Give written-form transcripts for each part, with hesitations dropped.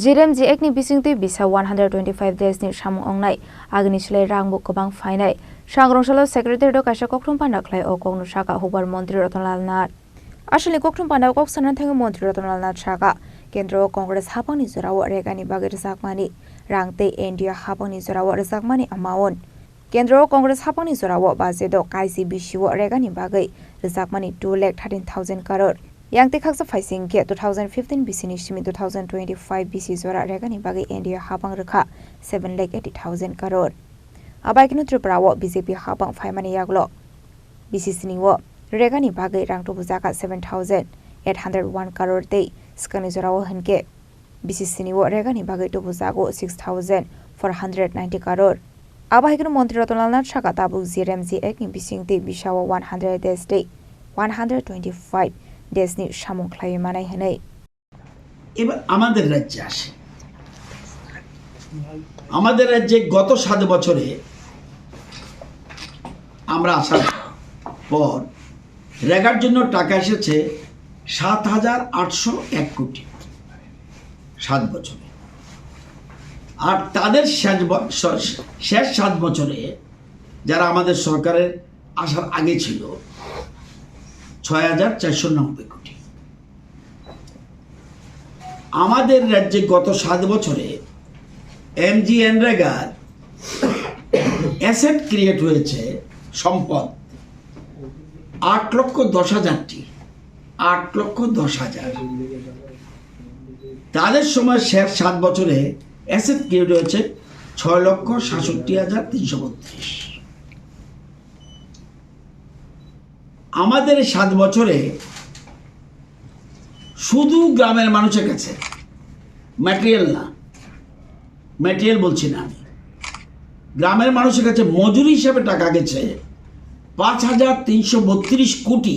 JRMG ekni bisingtui bisa 125 days ni samung ongnai agni silai rangbo kobang fainai sangrongshalo secretary do kaisa kokthum pandaklai o koknu saka hubar mantri Ratanlal Nath asli kokthum panda kok sanan thang mantri Ratanlal Nath saka kendro congress hapangni jorawo regani bagir sakmani rangte India hapangni jorawo rejakmani amaon kendro congress hapangni jorawo bajedo kaisi bishiwo regani bagai rejakmani 2,13,000 crore yang tekaksa faising ke 2015 BC ni simi 2025 BC zora regani bagi India hapang rekha 7,80,000 crore abai kinu Tripura BJP hapang faimani yaglo BC siniwo regani bagi rang to bujaka 7,801 crore te skani zora hanke BC siniwo regani bagi to bujago 6,490 crore abai kinu Mantri Ratanlal Nath saka tabu JRMG ekni bisingte bisawo 100 days day 125 দেশনি সামুখলাই মানাই হনাই এবার আমাদের রাজ্যে আসে আমাদের রাজ্যে গত 7 বছরে আমরা আসার পর রেগার জন্য টাকা এসেছে 7,801 কোটি 7 বছরে আর তাদের শেষ 7 বছরে যারা আমাদের সরকারের আসার আগে ছিল 6,490 কোটি আমাদের রাজ্যে গত 7 বছরে MGNREGAর অ্যাসেট ক্রিয়েট হয়েছে সম্পদ 8,10,000টি 8,10,000 তাদের সময় শেষ 7 বছরে অ্যাসেট ক্রিয়েট হয়েছে 6,67,332 আমাদের 7 বছরে শুধু গ্রামের মানুষের কাছে ম্যাটেরিয়াল বলছি না আমি গ্রামের মানুষের কাছে মজুরি হিসাবে টাকা গেছে 5,332 কোটি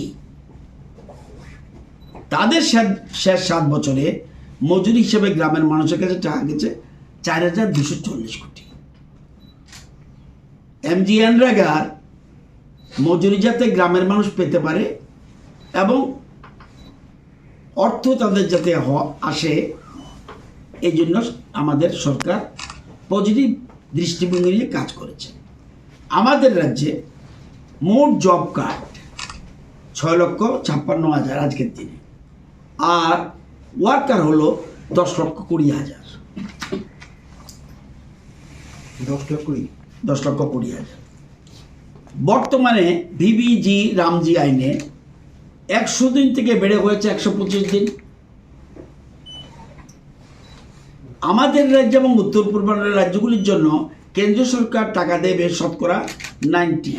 তাদের শেষ 7 বছরে মজুরি হিসাবে গ্রামের মানুষের কাছে টাকা গেছে 4,240 কোটি MGNREGAর মজুরি যাতে গ্রামের মানুষ পেতে পারে এবং অর্থ তাদের যাতে আসে এই জন্য আমাদের সরকার পজিটিভ দৃষ্টিভঙ্গি নিয়ে কাজ করেছে আমাদের রাজ্যে মোট জব কার্ড 6,56,000 আজকের দিনে আর ওয়ার্কার হলো 10,20,000 10,20,000 বর্তমানে ভিবিজি রামজি আইনে 100 দিন থেকে বেড়ে হয়েছে 125 দিন আমাদের রাজ্য এবং উত্তর পূর্বাঞ্চলের রাজ্যগুলির জন্য কেন্দ্রীয় সরকার টাকা দেবে শতকরা 90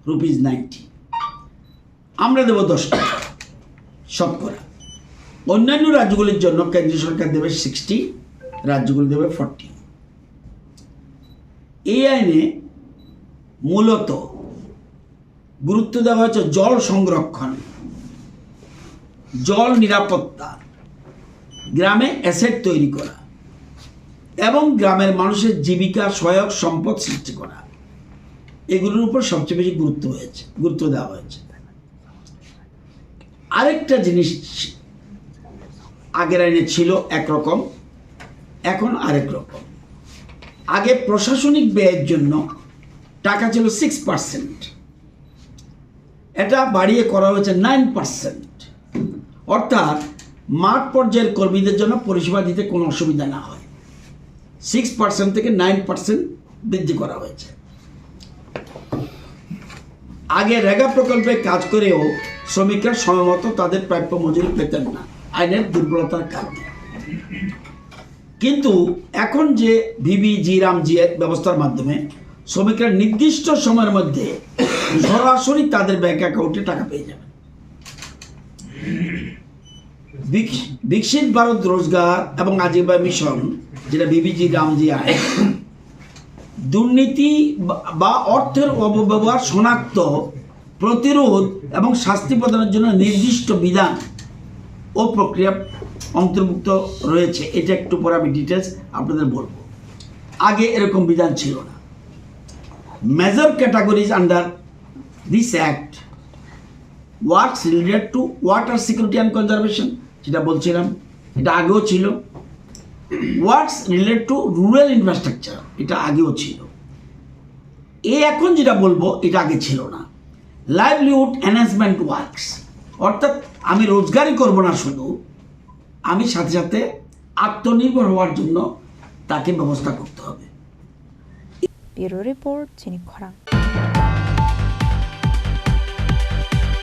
রুপিস 90 আমরা দেব 10 টাকা শতকরা অন্যান্য রাজ্যগুলির জন্য কেন্দ্রীয় সরকার দেবে 60 রাজ্যগুলি দেবে 40 এই আইনে মূলত গুরুত্ব দেওয়া হয়েছে জল সংরক্ষণ জল নিরাপত্তা গ্রামে অ্যাসেট তৈরি করা এবং গ্রামের মানুষের জীবিকা সহায়ক সম্পদ সৃষ্টি করা এগুলোর উপর সবচেয়ে বেশি গুরুত্ব দেওয়া হয়েছে আরেকটা জিনিস আগের আইনে ছিল একরকম এখন আরেক রকম আগে প্রশাসনিক ব্যয়ের জন্য টাকা ছিল 6% এটা বাড়িয়ে করা হয়েছে 9% অর্থাৎ মাঠ পর্যায়ের কর্মীদের জন্য পরিষেবা দিতে কোনো অসুবিধা না হয় 6% থেকে 9% বৃদ্ধি করা হয়েছে আগে রেগা প্রকল্পে কাজ করেও শ্রমিকরা সময়মতো তাদের প্রাপ্য মজুরি পেতেন না আইনের দুর্বলতার কারণে কিন্তু এখন যে ভিবিজি রামজি ব্যবস্থার মাধ্যমে শ্রমিকরা নির্দিষ্ট সময়ের মধ্যে সরাসরি তাদের ব্যাংক অ্যাকাউন্টে টাকা পেয়ে যাবে বিকশিত ভারত রোজগার এবং আজীবিকা মিশন যেটা ভিবিজি রামজি আইন দুর্নীতি বা অর্থের অপব্যবহার শনাক্ত প্রতিরোধ এবং শাস্তি প্রদানের জন্য নির্দিষ্ট বিধান ও প্রক্রিয়া অন্তর্ভুক্ত রয়েছে এটা একটু পরে আমি ডিটেলস আপনাদের বলবো আগে এরকম বিধান ছিল না major categories under this act works related to water security and conservation যেটা বলছিলাম এটা আগেও ছিল works related to rural infrastructure, এটা আগেও ছিল। এখন যেটা বলবো এটা আগে ছিল না, লাইভলিহুড এনহ্যান্সমেন্ট ওয়ার্কস, অর্থাৎ আমি রোজগারই করব না, শুধু আমি সাথে সাথে আত্মনির্ভর হওয়ার জন্য তাকে ব্যবস্থা করতে হবে। ব্যুরো রিপোর্ট, চিনি খরাং।